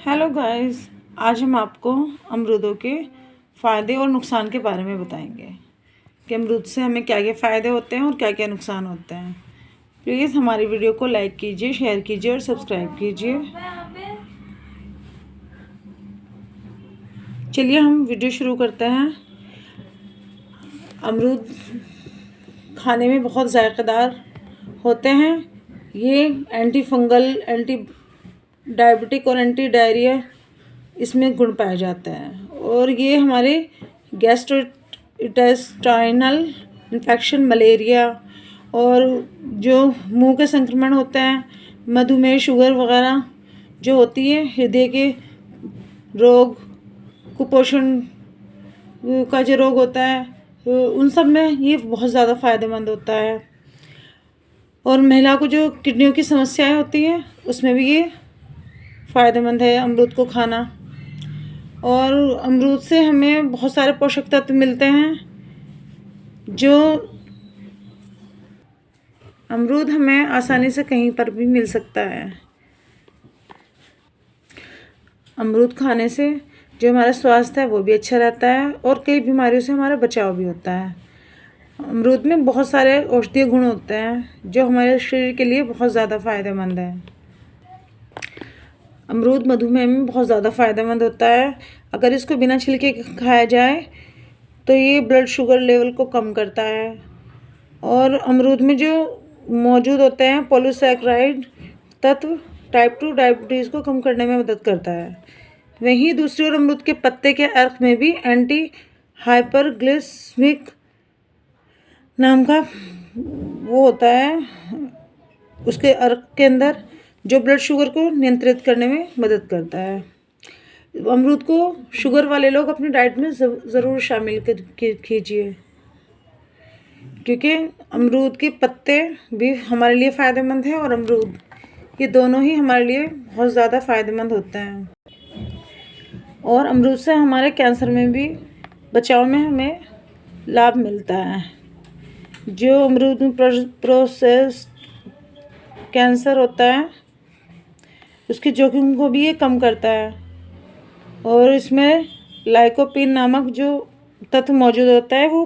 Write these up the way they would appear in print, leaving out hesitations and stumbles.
Hello guys, आज हम आपको अमरूदों के फ़ायदे और नुकसान के बारे में बताएंगे कि अमरूद से हमें क्या क्या फ़ायदे होते हैं और क्या क्या नुकसान होते हैं। प्लीज़ हमारी वीडियो को लाइक कीजिए, शेयर कीजिए और सब्सक्राइब कीजिए। चलिए हम वीडियो शुरू करते हैं। अमरूद खाने में बहुत जायकेदार होते हैं। ये एंटी फंगल, एंटी डायबिटिक और एंटी डायरिया इसमें गुण पाए जाते हैं और ये हमारे गैस्ट्रोइंटेस्टाइनल इन्फेक्शन, मलेरिया और जो मुंह के संक्रमण होते हैं, मधुमेह, शुगर वगैरह जो होती है, हृदय के रोग, कुपोषण का जो रोग होता है, उन सब में ये बहुत ज़्यादा फ़ायदेमंद होता है। और महिला को जो किडनियों की समस्याएं होती हैं उसमें भी ये फ़ायदेमंद है अमरूद को खाना। और अमरूद से हमें बहुत सारे पोषक तत्व मिलते हैं। जो अमरूद हमें आसानी से कहीं पर भी मिल सकता है। अमरूद खाने से जो हमारा स्वास्थ्य है वो भी अच्छा रहता है और कई बीमारियों से हमारा बचाव भी होता है। अमरूद में बहुत सारे औषधीय गुण होते हैं जो हमारे शरीर के लिए बहुत ज़्यादा फ़ायदेमंद है। अमरूद मधुमेह में बहुत ज़्यादा फ़ायदेमंद होता है। अगर इसको बिना छिलके के खाया जाए तो ये ब्लड शुगर लेवल को कम करता है। और अमरूद में जो मौजूद होते हैं पॉलीसैकेराइड तत्व टाइप 2 डायबिटीज़ को कम करने में मदद करता है। वहीं दूसरी ओर अमरूद के पत्ते के अर्क में भी एंटी हाइपरग्लिसमिक नाम का वो होता है, उसके अर्क के अंदर, जो ब्लड शुगर को नियंत्रित करने में मदद करता है। अमरूद को शुगर वाले लोग अपनी डाइट में ज़रूर शामिल कीजिए, क्योंकि अमरूद के पत्ते भी हमारे लिए फ़ायदेमंद हैं और अमरूद, ये दोनों ही हमारे लिए बहुत ज़्यादा फ़ायदेमंद होते हैं। और अमरूद से हमारे कैंसर में भी बचाव में हमें लाभ मिलता है। जो अमरूद में प्रोसेस्ड कैंसर होता है उसके जोखिम को भी ये कम करता है। और इसमें लाइकोपीन नामक जो तत्व मौजूद होता है वो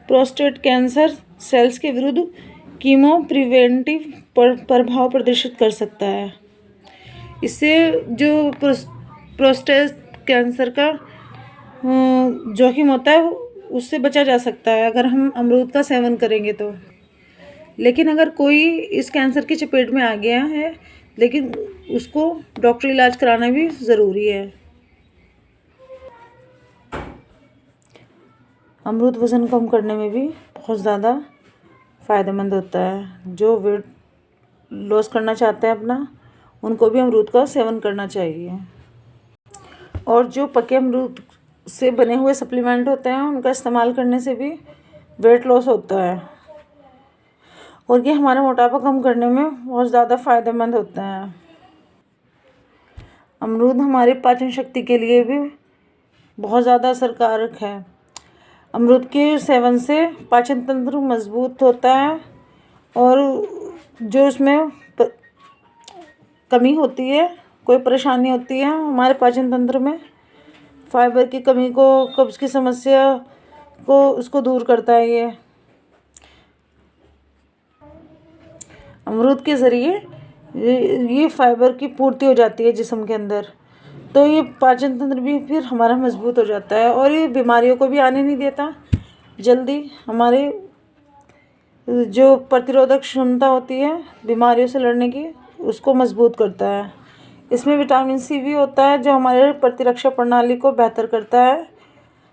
प्रोस्टेट कैंसर सेल्स के विरुद्ध कीमो प्रिवेंटिव प्रभाव प्रदर्शित कर सकता है। इससे जो प्रोस्टेट कैंसर का जोखिम होता है उससे बचा जा सकता है अगर हम अमरूद का सेवन करेंगे तो। लेकिन अगर कोई इस कैंसर की चपेट में आ गया है, लेकिन उसको डॉक्टरी इलाज कराना भी ज़रूरी है। अमरूद वज़न कम करने में भी बहुत ज़्यादा फ़ायदेमंद होता है। जो वेट लॉस करना चाहते हैं अपना, उनको भी अमरूद का सेवन करना चाहिए। और जो पके अमरूद से बने हुए सप्लीमेंट होते हैं उनका इस्तेमाल करने से भी वेट लॉस होता है और ये हमारा मोटापा कम करने में बहुत ज़्यादा फ़ायदेमंद होते हैं। अमरूद हमारी पाचन शक्ति के लिए भी बहुत ज़्यादा असरकारक है। अमरूद के सेवन से पाचन तंत्र मजबूत होता है और जो उसमें कमी होती है, कोई परेशानी होती है हमारे पाचन तंत्र में, फाइबर की कमी को, कब्ज़ की समस्या को, उसको दूर करता है। ये अमरूद के ज़रिए ये फाइबर की पूर्ति हो जाती है जिस्म के अंदर, तो ये पाचन तंत्र भी फिर हमारा मजबूत हो जाता है और ये बीमारियों को भी आने नहीं देता जल्दी। हमारे जो प्रतिरोधक क्षमता होती है बीमारियों से लड़ने की, उसको मजबूत करता है। इसमें विटामिन सी भी होता है जो हमारे प्रतिरक्षा प्रणाली को बेहतर करता है।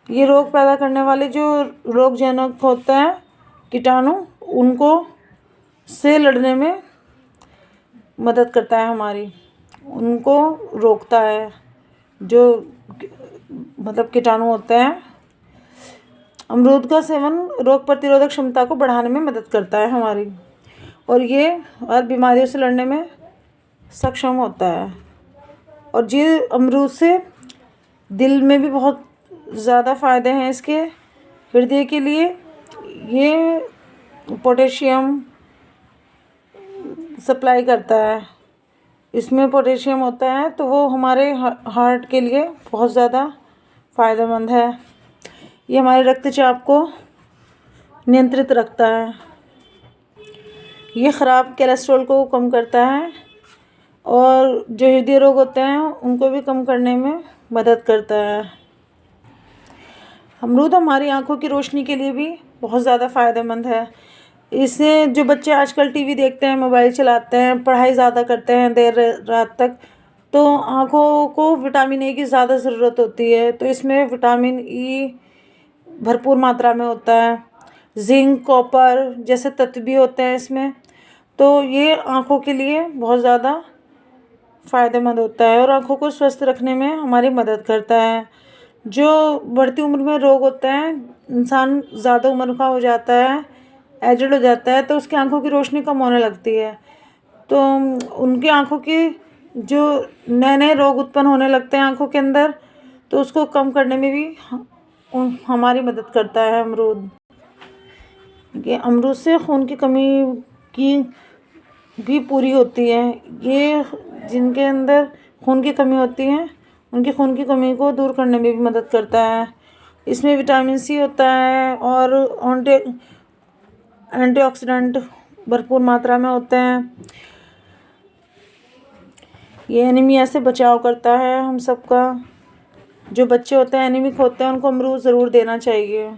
ये रोग पैदा करने वाले जो रोगजनक होते हैं, कीटाणु, उनको से लड़ने में मदद करता है हमारी, उनको रोकता है। जो मतलब कीटाणु होते हैं, अमरूद का सेवन रोग प्रतिरोधक क्षमता को बढ़ाने में मदद करता है हमारी, और ये हर बीमारियों से लड़ने में सक्षम होता है। और ये अमरूद से दिल में भी बहुत ज़्यादा फ़ायदे हैं इसके। हृदय के लिए ये पोटेशियम सप्लाई करता है इसमें पोटेशियम होता है, तो वो हमारे हार्ट के लिए बहुत ज़्यादा फ़ायदेमंद है। ये हमारे रक्तचाप को नियंत्रित रखता है। ये ख़राब कोलेस्ट्रॉल को कम करता है और जो हृदय रोग होते हैं उनको भी कम करने में मदद करता है। अमरूद हमारी आँखों की रोशनी के लिए भी बहुत ज़्यादा फ़ायदेमंद है। इससे जो बच्चे आजकल टीवी देखते हैं, मोबाइल चलाते हैं, पढ़ाई ज़्यादा करते हैं देर रात तक, तो आँखों को विटामिन ए की ज़्यादा ज़रूरत होती है। तो इसमें विटामिन ई भरपूर मात्रा में होता है। जिंक, कॉपर जैसे तत्व भी होते हैं इसमें, तो ये आँखों के लिए बहुत ज़्यादा फ़ायदेमंद होता है और आँखों को स्वस्थ रखने में हमारी मदद करता है। जो बढ़ती उम्र में रोग होते हैं, इंसान ज़्यादा उम्र का हो जाता है, एजड हो जाता है, तो उसकी आँखों की रोशनी कम होने लगती है। तो उनकी आँखों की जो नए नए रोग उत्पन्न होने लगते हैं आँखों के अंदर, तो उसको कम करने में भी हमारी मदद करता है अमरूद। ये अमरूद से खून की कमी की भी पूरी होती है। ये जिनके अंदर खून की कमी होती है उनकी खून की कमी को दूर करने में भी मदद करता है। इसमें विटामिन सी होता है और एंटीऑक्सीडेंट भरपूर मात्रा में होते हैं। ये एनीमिया से बचाव करता है हम सबका। जो बच्चे होते हैं एनीमिक होते हैं उनको अमरूद ज़रूर देना चाहिए।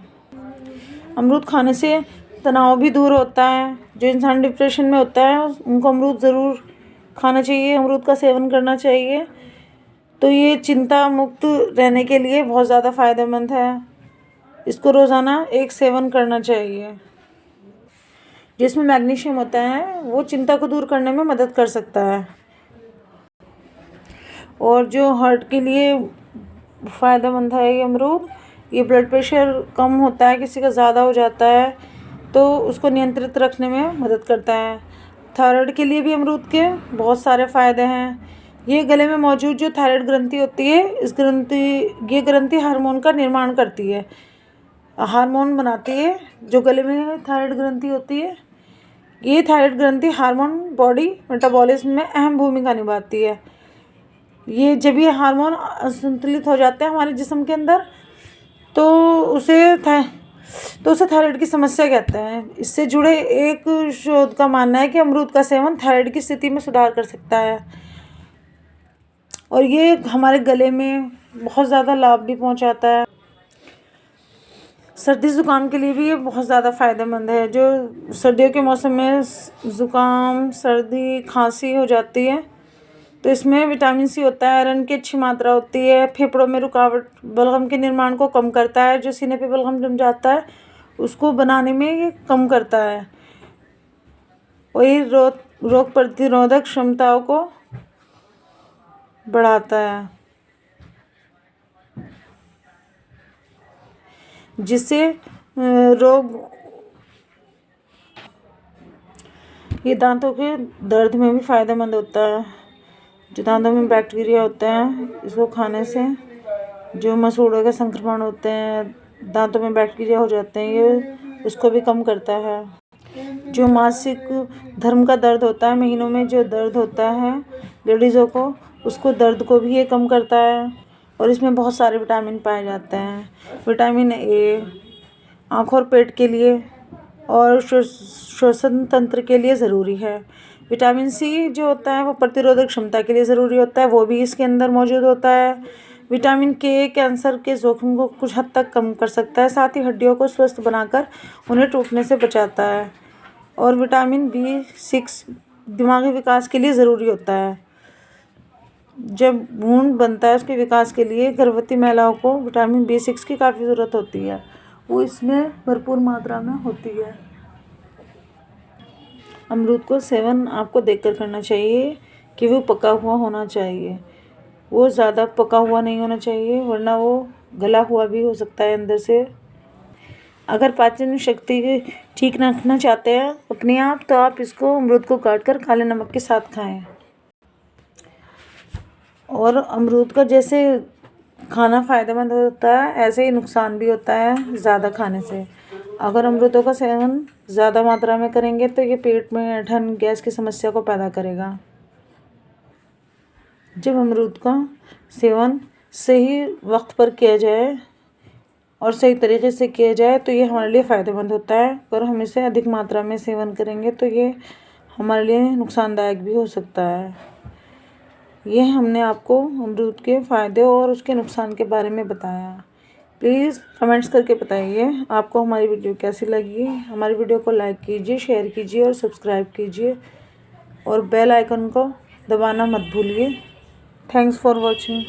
अमरूद खाने से तनाव भी दूर होता है। जो इंसान डिप्रेशन में होता है उनको अमरूद ज़रूर खाना चाहिए, अमरूद का सेवन करना चाहिए। तो ये चिंता मुक्त रहने के लिए बहुत ज़्यादा फ़ायदेमंद है। इसको रोज़ाना एक सेवन करना चाहिए। जिसमें मैग्नीशियम होता है वो चिंता को दूर करने में मदद कर सकता है। और जो हार्ट के लिए फ़ायदेमंद है ये अमरूद, ये ब्लड प्रेशर कम होता है, किसी का ज़्यादा हो जाता है तो उसको नियंत्रित रखने में मदद करता है। थायराइड के लिए भी अमरूद के बहुत सारे फ़ायदे हैं। ये गले में मौजूद जो थायराइड ग्रंथि होती है, ये ग्रंथि हार्मोन का निर्माण करती है, हार्मोन बनाती है। जो गले में थायराइड ग्रंथि होती है, ये थायराइड ग्रंथि हार्मोन बॉडी मेटाबॉलिज्म में अहम भूमिका निभाती है। ये जब ये हार्मोन असंतुलित हो जाते हैं हमारे जिस्म के अंदर, तो उसे थायराइड की समस्या कहते हैं। इससे जुड़े एक शोध का मानना है कि अमरूद का सेवन थायराइड की स्थिति में सुधार कर सकता है और ये हमारे गले में बहुत ज़्यादा लाभ भी पहुंचाता है। सर्दी ज़ुकाम के लिए भी ये बहुत ज़्यादा फ़ायदेमंद है। जो सर्दियों के मौसम में ज़ुकाम, सर्दी, खांसी हो जाती है, तो इसमें विटामिन सी होता है, आयरन की अच्छी मात्रा होती है, फेफड़ों में रुकावट, बलगम के निर्माण को कम करता है। जो सीने पे बलगम जम जाता है उसको बनाने में ये कम करता है और ये रोग प्रतिरोधक क्षमताओं को बढ़ाता है, जिससे ये दांतों के दर्द में भी फ़ायदेमंद होता है। जो दांतों में बैक्टीरिया होते हैं, इसको खाने से जो मसूड़ों के संक्रमण होते हैं, दांतों में बैक्टीरिया हो जाते हैं, ये उसको भी कम करता है। जो मासिक धर्म का दर्द होता है, महीनों में जो दर्द होता है लेडीज़ों को, उसको दर्द को भी ये कम करता है। और इसमें बहुत सारे विटामिन पाए जाते हैं। विटामिन ए आँखों और पेट के लिए और श्वसन तंत्र के लिए ज़रूरी है। विटामिन सी जो होता है वो प्रतिरोधक क्षमता के लिए ज़रूरी होता है, वो भी इसके अंदर मौजूद होता है। विटामिन के कैंसर के जोखिम को कुछ हद तक कम कर सकता है, साथ ही हड्डियों को स्वस्थ बनाकर उन्हें टूटने से बचाता है। और विटामिन B6 दिमागी विकास के लिए ज़रूरी होता है। जब भ्रूण बनता है उसके विकास के लिए गर्भवती महिलाओं को विटामिन B6 की काफ़ी ज़रूरत होती है, वो इसमें भरपूर मात्रा में होती है। अमरूद को सेवन आपको देखकर करना चाहिए कि वो पका हुआ होना चाहिए, वो ज़्यादा पका हुआ नहीं होना चाहिए, वरना वो गला हुआ भी हो सकता है अंदर से। अगर पाचन शक्ति ठीक रखना चाहते हैं अपने आप, तो आप इसको अमरूद को काट कर काले नमक के साथ खाएं। और अमरूद का जैसे खाना फ़ायदेमंद होता है, ऐसे ही नुकसान भी होता है ज़्यादा खाने से। अगर अमरूदों का सेवन ज़्यादा मात्रा में करेंगे तो ये पेट में ऐंठन, गैस की समस्या को पैदा करेगा। जब अमरूद का सेवन सही वक्त पर किया जाए और सही तरीके से किया जाए तो ये हमारे लिए फ़ायदेमंद होता है। पर हम इसे अधिक मात्रा में सेवन करेंगे तो ये हमारे लिए नुकसानदायक भी हो सकता है। ये हमने आपको अमरूद के फ़ायदे और उसके नुकसान के बारे में बताया। प्लीज़ कमेंट्स करके बताइए आपको हमारी वीडियो कैसी लगी। हमारी वीडियो को लाइक कीजिए, शेयर कीजिए और सब्सक्राइब कीजिए और बेल आइकन को दबाना मत भूलिए। Thanks for watching.